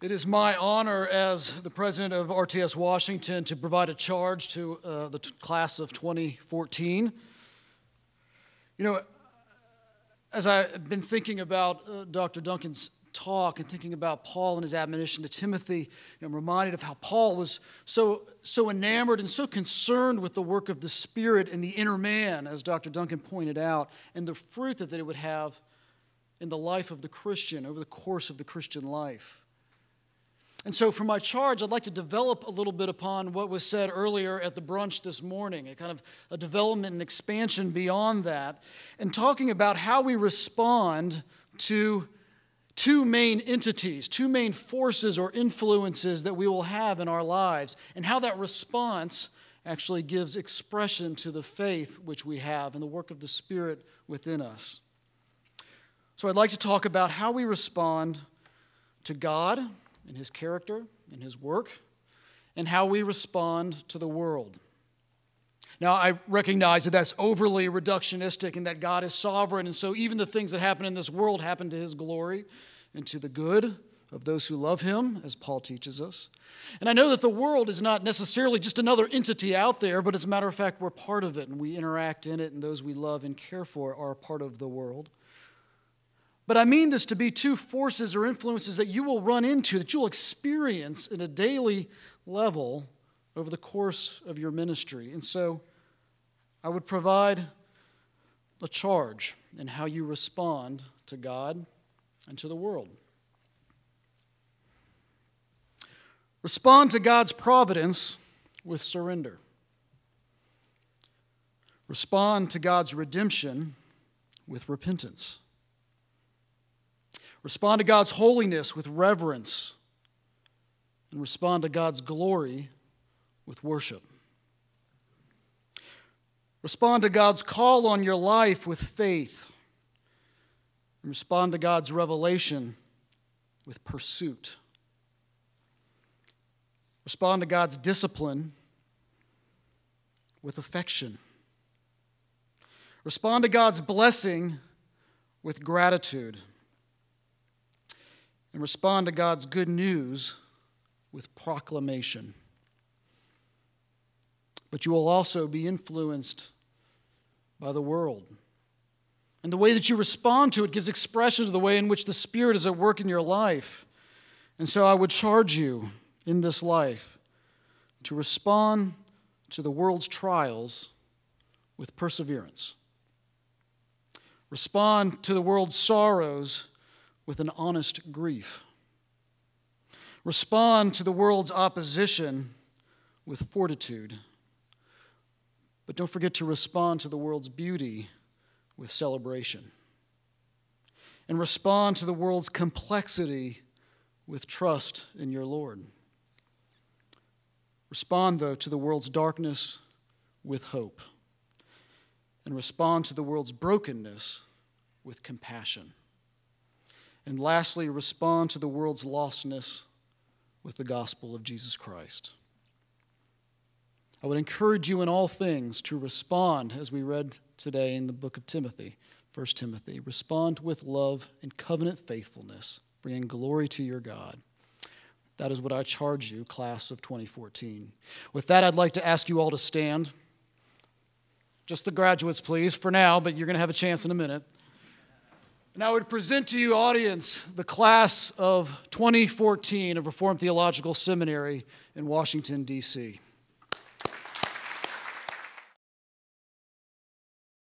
It is my honor as the president of RTS Washington to provide a charge to the class of 2014. You know, as I've been thinking about Dr. Duncan's talk and thinking about Paul and his admonition to Timothy, I'm reminded of how Paul was so enamored and so concerned with the work of the Spirit in the inner man, as Dr. Duncan pointed out, and the fruit that it would have in the life of the Christian over the course of the Christian life. And so for my charge, I'd like to develop a little bit upon what was said earlier at the brunch this morning, a kind of a development and expansion beyond that, and talking about how we respond to two main entities, two main forces or influences that we will have in our lives, and how that response actually gives expression to the faith which we have and the work of the Spirit within us. So I'd like to talk about how we respond to God in His character, in His work, and how we respond to the world. Now, I recognize that that's overly reductionistic and that God is sovereign, and so even the things that happen in this world happen to His glory and to the good of those who love Him, as Paul teaches us. And I know that the world is not necessarily just another entity out there, but as a matter of fact, we're part of it, and we interact in it, and those we love and care for are a part of the world. But I mean this to be two forces or influences that you will run into, that you'll experience in a daily level over the course of your ministry. And so I would provide a charge in how you respond to God and to the world. Respond to God's providence with surrender. Respond to God's redemption with repentance. Respond to God's holiness with reverence, and respond to God's glory with worship. Respond to God's call on your life with faith, and respond to God's revelation with pursuit. Respond to God's discipline with affection. Respond to God's blessing with gratitude. And respond to God's good news with proclamation. But you will also be influenced by the world. And the way that you respond to it gives expression to the way in which the Spirit is at work in your life. And so I would charge you in this life to respond to the world's trials with perseverance. Respond to the world's sorrows with an honest grief. Respond to the world's opposition with fortitude. But don't forget to respond to the world's beauty with celebration. And respond to the world's complexity with trust in your Lord. Respond, though, to the world's darkness with hope. And respond to the world's brokenness with compassion. And lastly, respond to the world's lostness with the gospel of Jesus Christ. I would encourage you in all things to respond, as we read today in the book of Timothy, 1 Timothy. Respond with love and covenant faithfulness, bringing glory to your God. That is what I charge you, class of 2014. With that, I'd like to ask you all to stand. Just the graduates, please, for now, but you're going to have a chance in a minute. And I would present to you, audience, the class of 2014 of Reformed Theological Seminary in Washington, D.C.